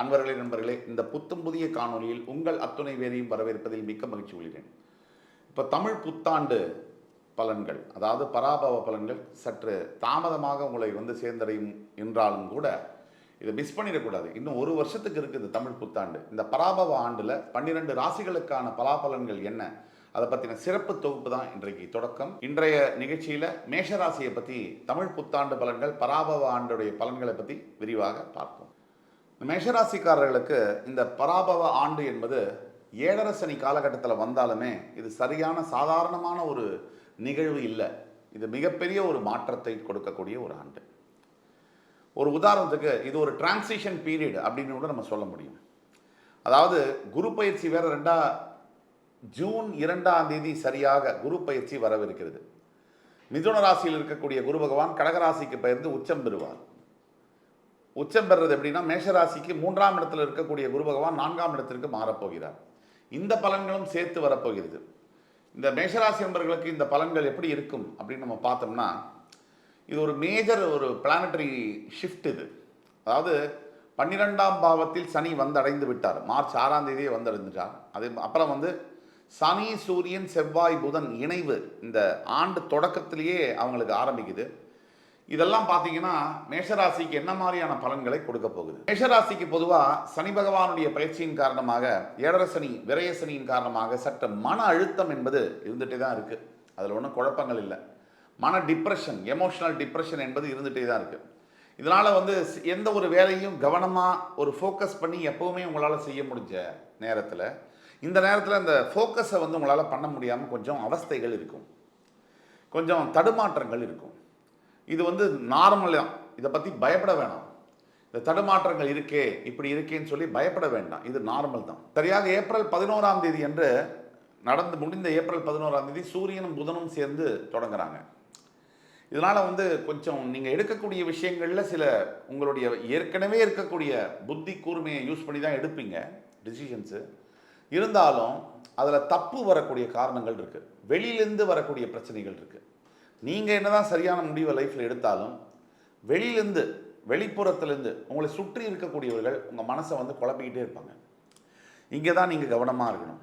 அன்பர்களே நண்பர்களே, இந்த புத்தம் புதிய காணொலியில் உங்கள் அத்துணை பேரையும் வரவேற்பதில் மிக்க மகிழ்ச்சி கொள்கிறேன். இப்போ தமிழ் புத்தாண்டு பலன்கள், அதாவது பராபவ பலன்கள் சற்று தாமதமாக உங்களை சேர்ந்தடையும் என்றாலும் கூட இதை மிஸ் பண்ணிடக்கூடாது. இன்னும் ஒரு வருஷத்துக்கு இருக்குது தமிழ் புத்தாண்டு. இந்த பராபவ ஆண்டில் 12 ராசிகளுக்கான பலாபலன்கள் என்ன, அதை பற்றின சிறப்பு தொகுப்பு தான் இன்றைக்கு தொடக்கம். இன்றைய நிகழ்ச்சியில் மேஷராசியை பற்றி, தமிழ் புத்தாண்டு பலன்கள், பராபவ ஆண்டுடைய பலன்களை பற்றி விரிவாக பார்ப்போம். மேஷராசிக்காரர்களுக்கு இந்த பராபவ ஆண்டு என்பது 7.5 சனி காலகட்டத்தில் வந்தாலுமே இது சரியான சாதாரணமான ஒரு நிகழ்வு இல்லை. இது மிகப்பெரிய ஒரு மாற்றத்தை கொடுக்கக்கூடிய ஒரு ஆண்டு. ஒரு உதாரணத்துக்கு இது ஒரு டிரான்சிஷன் பீரியட் அப்படின்னு கூட நம்ம சொல்ல முடியும். அதாவது குரு பயிற்சி வேற ஜூன் 2ஆம் தேதி சரியாக குரு பயிற்சி வரவிருக்கிறது. மிதுன ராசியில் இருக்கக்கூடிய குரு பகவான் கடகராசிக்கு பெயர்ந்து உச்சம் பெறுவார். உச்சம் பெறுறது எப்படின்னா, மேஷராசிக்கு 3ஆம் இடத்தில் இருக்கக்கூடிய குரு பகவான் 4ஆம் இடத்திற்கு மாறப்போகிறார். இந்த பலன்களும் சேர்த்து வரப்போகிறது. இந்த மேஷராசி நண்பர்களுக்கு இந்த பலன்கள் எப்படி இருக்கும் அப்படின்னு நம்ம பார்த்தோம்னா, இது ஒரு மேஜர் ஒரு பிளானட்டரி ஷிஃப்ட். இது அதாவது 12ஆம் பாவத்தில் சனி வந்தடைந்து விட்டார். மார்ச் 6ஆம் தேதியே வந்தடைந்துட்டார். அது அப்புறம் சனி சூரியன் செவ்வாய் புதன் இணைவு இந்த ஆண்டு தொடக்கத்திலேயே அவங்களுக்கு ஆரம்பிக்குது. இதெல்லாம் பார்த்தீங்கன்னா மேஷராசிக்கு என்ன மாதிரியான பலன்களை கொடுக்க போகுது. மேஷராசிக்கு பொதுவாக சனி பகவானுடைய பயிற்சியின் காரணமாக, 7.5 சனி விரய சனியின் காரணமாக சற்று மன அழுத்தம் என்பது இருந்துகிட்டே தான் இருக்குது. அதில் ஒன்றும் குழப்பங்கள் இல்லை. மன டிப்ரெஷன், எமோஷனல் டிப்ரெஷன் என்பது இருந்துகிட்டே தான் இருக்குது. இதனால் எந்த ஒரு வேலையும் கவனமாக ஒரு ஃபோக்கஸ் பண்ணி எப்போவுமே உங்களால் செய்ய முடிஞ்ச நேரத்தில், இந்த நேரத்தில் அந்த ஃபோக்கஸை உங்களால் பண்ண முடியாமல் கொஞ்சம் அவஸ்தைகள் இருக்கும், கொஞ்சம் தடுமாற்றங்கள் இருக்கும். இது நார்மல் தான். இதை பற்றி பயப்பட வேணாம். இந்த தடுமாற்றங்கள் இருக்கே, இப்படி இருக்கேன்னு சொல்லி பயப்பட வேண்டாம். இது நார்மல் தான். சரியாக ஏப்ரல் 11ஆம் தேதி என்று நடந்து முடிந்த ஏப்ரல் 11ஆம் தேதி சூரியனும் புதனும் சேர்ந்து தொடங்குறாங்க. இதனால் கொஞ்சம் நீங்கள் எடுக்கக்கூடிய விஷயங்களில் சில உங்களுடைய ஏற்கனவே இருக்கக்கூடிய புத்தி கூர்மையை யூஸ் பண்ணி தான் எடுப்பீங்க டிசிஷன்ஸு. இருந்தாலும் அதில் தப்பு வரக்கூடிய காரணங்கள் இருக்குது. வெளியிலேருந்து வரக்கூடிய பிரச்சனைகள் இருக்குது. நீங்கள் என்னதான் சரியான முடிவை லைஃப்பில் எடுத்தாலும் வெளியிலேருந்து, வெளிப்புறத்துலேருந்து உங்களை சுற்றி இருக்கக்கூடியவர்கள் உங்கள் மனசை குழப்பிக்கிட்டே இருப்பாங்க. இங்கே தான் நீங்கள் கவனமாக இருக்கணும்.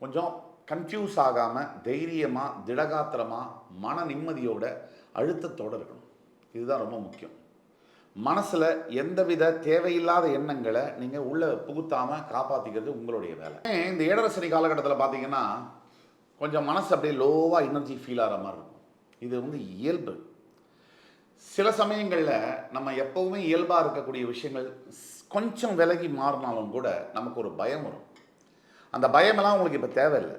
கொஞ்சம் கன்ஃபியூஸ் ஆகாமல் தைரியமாக, திடகாத்திரமாக, மன நிம்மதியோட, அழுத்தத்தோடு இருக்கணும். இதுதான் ரொம்ப முக்கியம். மனசில் எந்தவித தேவையில்லாத எண்ணங்களை நீங்கள் உள்ளே புகுத்தாமல் காப்பாற்றிக்கிறது உங்களுடைய வேலை. இந்த 7.5 சனி காலகட்டத்தில் பார்த்தீங்கன்னா கொஞ்சம் மனசு அப்படியே லோவாக எனர்ஜி ஃபீல் ஆகிற மாதிரி இருக்கும். இது இயல்பு. சில சமயங்களில் நம்ம எப்போவுமே இயல்பாக இருக்கக்கூடிய விஷயங்கள் கொஞ்சம் விலகி மாறினாலும் கூட நமக்கு ஒரு பயம் வரும். அந்த பயமெல்லாம் உங்களுக்கு இப்போ தேவையில்லை.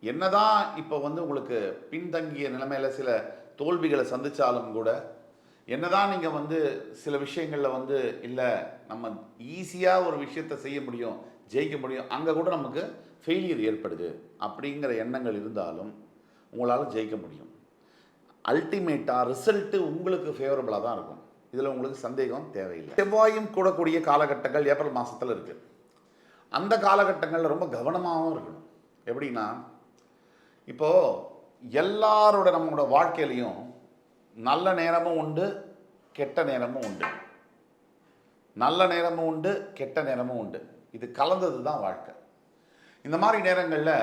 என்னதான் இப்போ உங்களுக்கு பின்தங்கிய நிலைமையில் சில தோல்விகளை சந்தித்தாலும் கூட, என்னதான் நீங்கள் சில விஷயங்களில் இல்லை நம்ம ஈஸியாக ஒரு விஷயத்தை செய்ய முடியும், ஜெயிக்க முடியும், அங்கே கூட நமக்கு ஃபெயிலியர் ஏற்படுது அப்படிங்கிற எண்ணங்கள் இருந்தாலும் உங்களால் ஜெயிக்க முடியும். அல்டிமேட்டாக ரிசல்ட்டு உங்களுக்கு ஃபேவரபுளாக தான் இருக்கும். இதில் உங்களுக்கு சந்தேகம் தேவையில்லை. செவ்வாயும் கூடக்கூடிய காலகட்டங்கள் ஏப்ரல் மாதத்தில் இருக்குது. அந்த காலகட்டங்களில் ரொம்ப கவனமாகவும் இருக்கணும். எப்படின்னா, இப்போது எல்லாரோட நம்மளோட வாழ்க்கையிலையும் நல்ல நேரமும் உண்டு, கெட்ட நேரமும் உண்டு. நல்ல நேரமும் உண்டு, கெட்ட நேரமும் உண்டு. இது கலந்தது தான் வாழ்க்கை. இந்த மாதிரி நேரங்களில்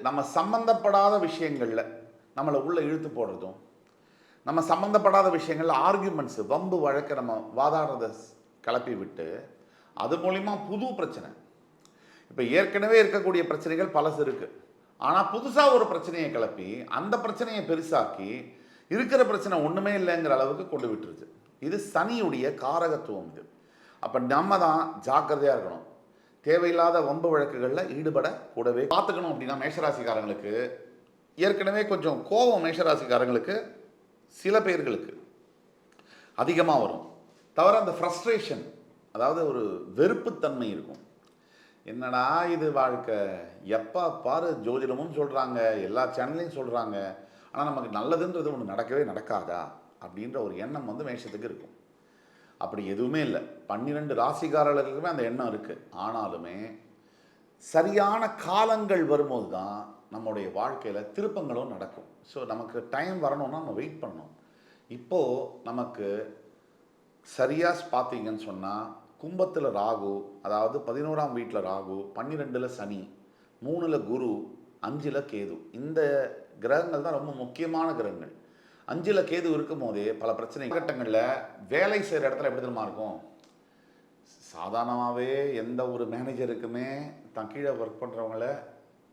நம்ம சம்பந்தப்படாத விஷயங்களில் நம்மளை உள்ளே இழுத்து போடுறதும், நம்ம சம்மந்தப்படாத விஷயங்கள் ஆர்கியூமெண்ட்ஸு, வம்பு வழக்கை நம்ம வாதாடுறதை கிளப்பி விட்டு அது மூலிமா புது பிரச்சனை, இப்போ ஏற்கனவே இருக்கக்கூடிய பிரச்சனைகள் பலசு இருக்குது, ஆனால் புதுசாக ஒரு பிரச்சனையை கிளப்பி அந்த பிரச்சனையை பெருசாக்கி இருக்கிற பிரச்சனை ஒன்றுமே இல்லைங்கிற அளவுக்கு கொண்டு விட்டுருது. இது சனியுடைய காரகத்துவம். இது அப்போ நம்ம தான் ஜாக்கிரதையாக இருக்கணும். தேவையில்லாத வம்பு வழக்குகளில் ஈடுபட கூடவே பார்த்துக்கணும். அப்படின்னா மேஷராசிக்காரங்களுக்கு ஏற்கனவே கொஞ்சம் கோபம் மேஷராசிக்காரங்களுக்கு சில பேர்களுக்கு அதிகமாக வரும். தவிர அந்த ஃப்ரஸ்ட்ரேஷன், அதாவது ஒரு வெறுப்புத்தன்மை இருக்கும். என்னடா இது வாழ்க்கை, எப்போ பாரு ஜோதிடமும் சொல்கிறாங்க, எல்லா சேனல்லையும் சொல்கிறாங்க, ஆனால் நமக்கு நல்லதுன்றது ஒன்று நடக்கவே நடக்காதா அப்படின்ற ஒரு எண்ணம் மேஷத்துக்கு இருக்கும். அப்படி எதுவுமே இல்லை. 12 ராசிக்காரர்களுக்குமே அந்த எண்ணம் இருக்குது. ஆனாலுமே சரியான காலங்கள் வரும்போது தான் நம்முடைய வாழ்க்கையில் திருப்பங்களும் நடக்கும். ஸோ நமக்கு டைம் வரணும்னா நம்ம வெயிட் பண்ணணும். இப்போது நமக்கு சரியாக பார்த்தீங்கன்னு சொன்னால் கும்பத்தில் ராகு, அதாவது 11ஆம் வீட்டில் ராகு, 12ல் சனி, 3ல் குரு, 5ல் கேது. இந்த கிரகங்கள் தான் ரொம்ப முக்கியமான கிரகங்கள். 5ல் கேது இருக்கும் போதே பல பிரச்சனை கட்டங்களில் வேலை செய்கிற இடத்துல எப்படி தெரியுமா இருக்கும்? சாதாரணமாகவே எந்த ஒரு மேனேஜருக்குமே தான் கீழே ஒர்க் பண்ணுறவங்கள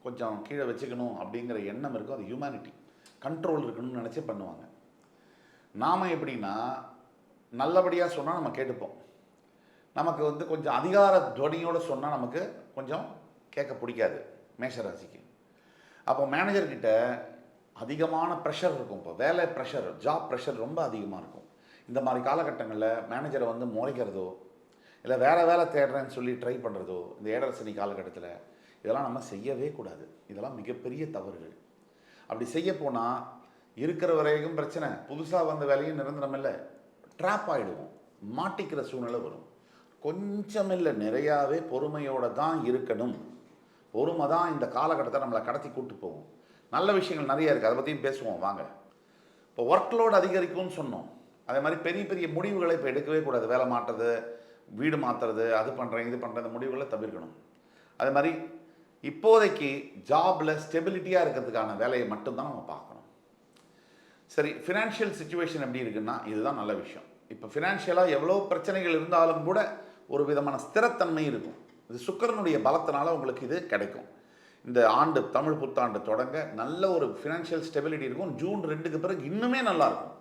கொஞ்சம் கீழே வச்சுக்கணும் அப்படிங்கிற எண்ணம் இருக்கும். அது ஹியூமனிட்டி, கண்ட்ரோல் இருக்கணும்னு நினச்சி பண்ணுவாங்க. நாம் எப்படின்னா நல்லபடியாக சொன்னால் நம்ம கேட்டுப்போம். நமக்கு வந்து கொஞ்சம் அதிகார துவனியோடு சொன்னால் நமக்கு கொஞ்சம் கேட்க பிடிக்காது மேஷராசிக்கு. அப்போ மேனேஜர்கிட்ட அதிகமான ப்ரெஷர் இருக்கும். இப்போ வேலை ப்ரெஷர், ஜாப் ப்ரெஷர் ரொம்ப அதிகமாக இருக்கும். இந்த மாதிரி காலகட்டங்களில் மேனேஜரை வந்து முறைக்கிறதோ இல்லை வேறு வேலை தேடுறேன்னு சொல்லி ட்ரை பண்ணுறதோ இந்த ஏழரை சனி காலகட்டத்தில் இதெல்லாம் நம்ம செய்யவே கூடாது. இதெல்லாம் மிகப்பெரிய தவறுகள். அப்படி செய்ய போனால் இருக்கிற வரைக்கும் பிரச்சனை, புதுசாக வந்த வேலையும் நிரந்தரம் இல்லை, ட்ராப் ஆகிடுவோம், மாட்டிக்கிற சூழ்நிலை வரும். கொஞ்சம் இல்லை, நிறையாவே பொறுமையோடு தான் இருக்கணும். பொறுமை தான் இந்த காலகட்டத்தை நம்மளை கடத்தி கூட்டு போகும். நல்ல விஷயங்கள் நிறைய இருக்குது, அதை பற்றியும் பேசுவோம் வாங்க. இப்போ ஒர்க் லோடு அதிகரிக்கும்னு சொன்னோம். அதே மாதிரி பெரிய பெரிய முடிவுகளை இப்போ எடுக்கவே கூடாது. வேலை மாற்றுறது, வீடு மாற்றுறது, அது பண்ணுறேன் இது பண்ணுற இந்த முடிவுகளை தவிர்க்கணும். அதே மாதிரி இப்போதைக்கு ஜாபில் ஸ்டெபிலிட்டியாக இருக்கிறதுக்கான வேலையை மட்டும்தான் நம்ம பார்க்கணும். சரி, ஃபினான்ஷியல் சுச்சுவேஷன் எப்படி இருக்குன்னா இதுதான் நல்ல விஷயம். இப்போ ஃபினான்ஷியலாக எவ்வளோ பிரச்சனைகள் இருந்தாலும் கூட ஒரு விதமான ஸ்திரத்தன்மை இருக்கும். இது சுக்கிரனுடைய பலத்தினால உங்களுக்கு இது கிடைக்கும். இந்த ஆண்டு தமிழ் புத்தாண்டு தொடங்க நல்ல ஒரு ஃபினான்ஷியல் ஸ்டெபிலிட்டி இருக்கும். ஜூன் 2க்கு பிறகு இன்னுமே நல்லாயிருக்கும்.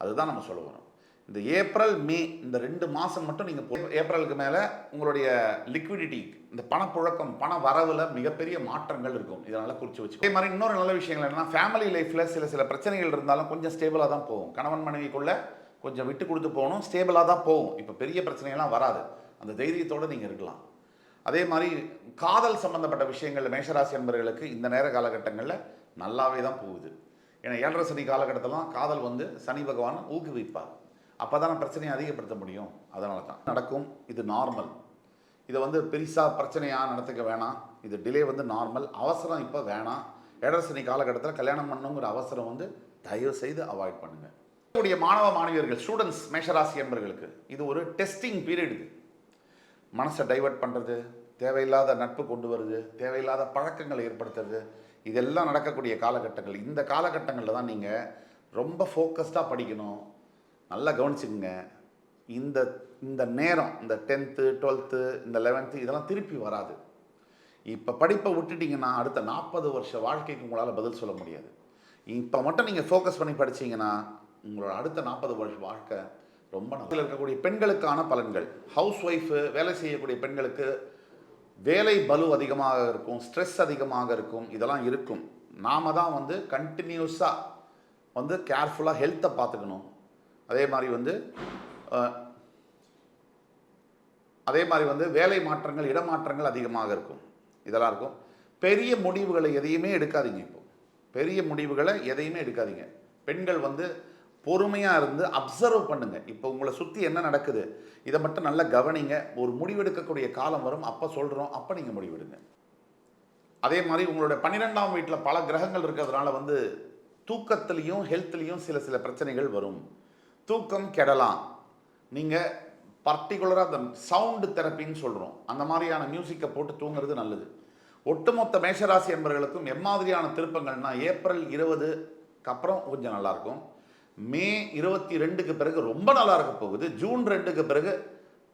அதுதான் நம்ம சொல்ல வரோம். இந்த ஏப்ரல் மே இந்த 2 மாதம் மட்டும் நீங்கள் ஏப்ரலுக்கு மேலே உங்களுடைய லிக்விடிட்டி, இந்த பணப்புழக்கம், பண வரவில் மிகப்பெரிய மாற்றங்கள் இருக்கும். இதனால் குறித்து வச்சு. அதே மாதிரி இன்னொரு நல்ல விஷயங்கள் என்னென்னா ஃபேமிலி லைஃப்பில் சில பிரச்சனைகள் இருந்தாலும் கொஞ்சம் ஸ்டேபிளாக தான் போகும். கணவன் மனைவிக்குள்ளே கொஞ்சம் விட்டு கொடுத்து போகணும், ஸ்டேபிளாக தான் போகும். இப்போ பெரிய பிரச்சனைகள்லாம் வராது. அந்த தைரியத்தோடு நீங்கள் இருக்கலாம். அதே மாதிரி காதல் சம்பந்தப்பட்ட விஷயங்கள் மேஷராசி என்பவர்களுக்கு இந்த நேர காலகட்டங்களில் நல்லாவே தான் போகுது. ஏன்னா ஏழரை சனி காலகட்டத்திலாம் காதல் வந்து சனி பகவான் ஊக்குவிப்பார். அப்போ தான் பிரச்சனையை அதிகப்படுத்த முடியும். அதனால தான் நடக்கும். இது நார்மல். இதை வந்து பெருசாக பிரச்சனையாக நடத்துக்க வேணாம். இது டிலே வந்து நார்மல். அவசரம் இப்போ வேணாம். ஏழரை சனி காலகட்டத்தில் கல்யாணம் பண்ணணுங்கிற அவசரம் வந்து தயவு செய்து அவாய்ட் பண்ணுங்கள். கூடிய மாணவ மாணவியர்கள், ஸ்டூடெண்ட்ஸ், மேஷராசி என்பவர்களுக்கு இது ஒரு டெஸ்டிங் பீரியட். இது மனசை டைவர்ட் பண்ணுறது, தேவையில்லாத நட்பு கொண்டு வருது, தேவையில்லாத பழக்கங்களை ஏற்படுத்துறது, இதெல்லாம் நடக்கக்கூடிய காலகட்டங்கள். இந்த காலகட்டங்களில் தான் நீங்கள் ரொம்ப ஃபோக்கஸ்டாக படிக்கணும். நல்லா கவனிச்சுக்குங்க. இந்த நேரம், இந்த 10th 12th இந்த 11th இதெல்லாம் திருப்பி வராது. இப்போ படிப்பை விட்டுட்டிங்கன்னா அடுத்த 40 வருஷ வாழ்க்கைக்கு உங்களால் பதில் சொல்ல முடியாது. இப்போ மட்டும் நீங்கள் ஃபோக்கஸ் பண்ணி படிச்சிங்கன்னா உங்களோட அடுத்த 40 வருஷ வாழ்க்கை ரொம்ப நல்ல. இருக்கக்கூடிய பெண்களுக்கான பலன்கள். ஹவுஸ் ஒய்ஃபு, வேலை செய்யக்கூடிய பெண்களுக்கு வேலை பலு அதிகமாக இருக்கும், ஸ்ட்ரெஸ் அதிகமாக இருக்கும், இதெல்லாம் இருக்கும். நாம் தான் வந்து கண்டினியூஸாக வந்து கேர்ஃபுல்லாக ஹெல்த்தை பார்த்துக்கணும். அதே மாதிரி வந்து வேலை மாற்றங்கள், இடமாற்றங்கள் அதிகமாக இருக்கும். இதெல்லாம் இருக்கும். பெரிய முடிவுகளை எதையுமே எடுக்காதீங்க. இப்போ பெரிய முடிவுகளை எதையுமே எடுக்காதீங்க. பெண்கள் வந்து பொறுமையாக இருந்து அப்சர்வ் பண்ணுங்கள். இப்போ உங்களை சுற்றி என்ன நடக்குது இதை மட்டும் நல்லா கவனிங்க. ஒரு முடிவெடுக்கக்கூடிய காலம் வரும், அப்போ சொல்கிறோம், அப்போ நீங்கள் முடிவெடுங்க. அதே மாதிரி உங்களோட 12ஆம் வீட்டில் பல கிரகங்கள் இருக்கிறதுனால வந்து தூக்கத்துலேயும் ஹெல்த்லேயும் சில பிரச்சனைகள் வரும். தூக்கம் கெடலாம். நீங்கள் பர்டிகுலராக அந்த சவுண்டு தெரப்பின்னு சொல்கிறோம், அந்த மாதிரியான மியூசிக்கை போட்டு தூங்குறது நல்லது. ஒட்டுமொத்த மேஷராசி என்பவர்களுக்கும் எம்மாதிரியான திருப்பங்கள்னா ஏப்ரல் 20க்கு அப்புறம் கொஞ்சம் நல்லாயிருக்கும். மே 22க்கு பிறகு ரொம்ப நல்லா இருக்க போகுது. ஜூன் 2க்கு பிறகு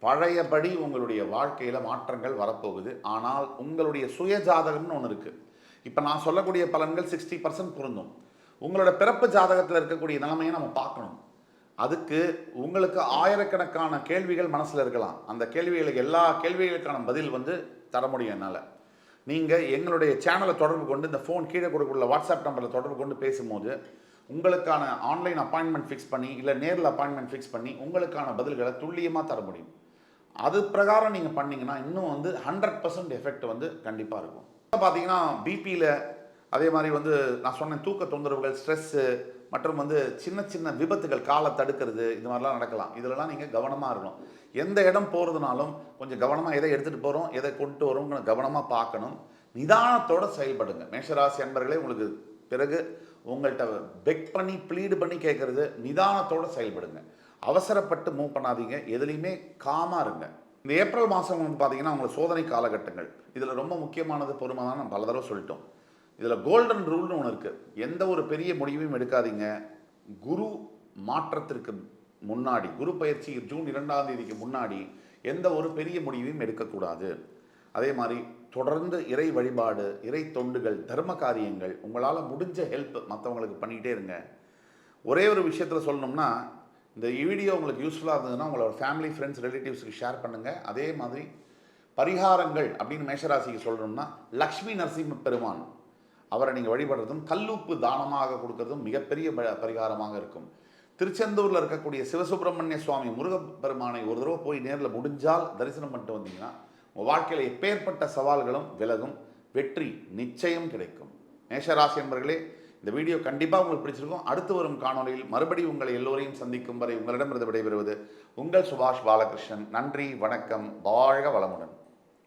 பழையபடி உங்களுடைய வாழ்க்கையில் மாற்றங்கள் வரப்போகுது. ஆனால் உங்களுடைய சுய ஜாதகம்னு ஒன்று இருக்குது. இப்போ நான் சொல்லக்கூடிய பலன்கள் 60% பொருந்தும். உங்களோட பிறப்பு ஜாதகத்தில் இருக்கக்கூடிய நிலைமையை நம்ம பார்க்கணும். அதுக்கு உங்களுக்கு ஆயிரக்கணக்கான கேள்விகள் மனசில் இருக்கலாம். அந்த கேள்விகளுக்கு எல்லா கேள்விகளுக்கான பதில் வந்து தர முடியும் என்னால். நீங்கள் எங்களுடைய சேனலை தொடர்பு கொண்டு இந்த ஃபோன் கீழே கொடுக்குள்ள வாட்ஸ்அப் நம்பரில் தொடர்பு கொண்டு பேசும்போது உங்களுக்கான ஆன்லைன் அப்பாயின்மெண்ட் ஃபிக்ஸ் பண்ணி இல்லை நேரில் அப்பாயின்மெண்ட் ஃபிக்ஸ் பண்ணி உங்களுக்கான பதில்களை துல்லியமாக தர முடியும். அது பிரகாரம் நீங்கள் பண்ணிங்கன்னா இன்னும் வந்து 100% எஃபெக்ட் வந்து கண்டிப்பாக இருக்கும். பார்த்தீங்கன்னா பிபியில் அதே மாதிரி வந்து நான் சொன்ன தூக்க தொந்தரவுகள், ஸ்ட்ரெஸ்ஸு மற்றும் வந்து சின்ன சின்ன விபத்துகள், காலை தடுக்கிறது, இது மாதிரிலாம் நடக்கலாம். இதிலலாம் நீங்கள் கவனமாக இருக்கணும். எந்த இடம் போகிறதுனாலும் கொஞ்சம் கவனமாக எதை எடுத்துகிட்டு போகிறோம், எதை கொண்டு வரோங்கிற கவனமாக பார்க்கணும். நிதானத்தோடு செயல்படுங்க. மேஷராசி அன்பர்களே, உங்களுக்கு பிறகு உங்கள்கிட்ட பெக் பண்ணி ப்ளீடு பண்ணி கேட்குறது, நிதானத்தோடு செயல்படுங்க. அவசரப்பட்டு மூவ் பண்ணாதீங்க. எதுலேயுமே காமாக இருங்க. இந்த ஏப்ரல் மாதம் வந்து பார்த்தீங்கன்னா உங்களுக்கு சோதனை காலகட்டங்கள். இதில் ரொம்ப முக்கியமானது பொறுமை தான், நம்ம பல தடவை சொல்லிட்டோம். இதில் கோல்டன் ரூல்னு ஒன்று இருக்குது. எந்த ஒரு பெரிய முடிவையும் எடுக்காதீங்க. குரு மாற்றத்திற்கு முன்னாடி, குரு பயிற்சி ஜூன் 2ஆம் தேதிக்கு முன்னாடி எந்த ஒரு பெரிய முடிவையும் எடுக்கக்கூடாது. அதே மாதிரி தொடர்ந்து இறை வழிபாடு, இறை தொண்டுகள், தர்ம காரியங்கள், உங்களால் முடிஞ்ச ஹெல்ப் மற்றவங்களுக்கு பண்ணிக்கிட்டே இருங்க. ஒரே ஒரு விஷயத்தில் சொல்லணும்னா, இந்த வீடியோ உங்களுக்கு யூஸ்ஃபுல்லாக இருந்ததுன்னா உங்களோட ஃபேமிலி, ஃப்ரெண்ட்ஸ், ரிலேட்டிவ்ஸுக்கு ஷேர் பண்ணுங்கள். அதே மாதிரி பரிகாரங்கள் அப்படின்னு மேஷராசிக்கு சொல்லணும்னா, லக்ஷ்மி நரசிம்ம பெருமான் அவரை நீங்கள் வழிபடுறதும் கல்லுப்பு தானமாக கொடுக்கறதும் மிகப்பெரிய பரிகாரமாக இருக்கும். திருச்செந்தூரில் இருக்கக்கூடிய சிவசுப்பிரமணிய சுவாமி முருகப்பெருமானை ஒரு தடவை போய் நேரில் முடிஞ்சால் தரிசனம் பண்ணிட்டு வந்தீங்கன்னா உங்கள் வாழ்க்கையில் எப்பேற்பட்ட சவால்களும் விலகும், வெற்றி நிச்சயம் கிடைக்கும். மேஷராசி என்பர்களே, இந்த வீடியோ கண்டிப்பாக உங்களுக்கு பிடிச்சிருக்கும். அடுத்து வரும் காணொலியில் மறுபடியும் உங்களை எல்லோரையும் சந்திக்கும் வரை உங்களிடமிருந்து விடைபெறுவது உங்கள் சுபாஷ் பாலகிருஷ்ணன். நன்றி, வணக்கம், வாழ்க வளமுடன்.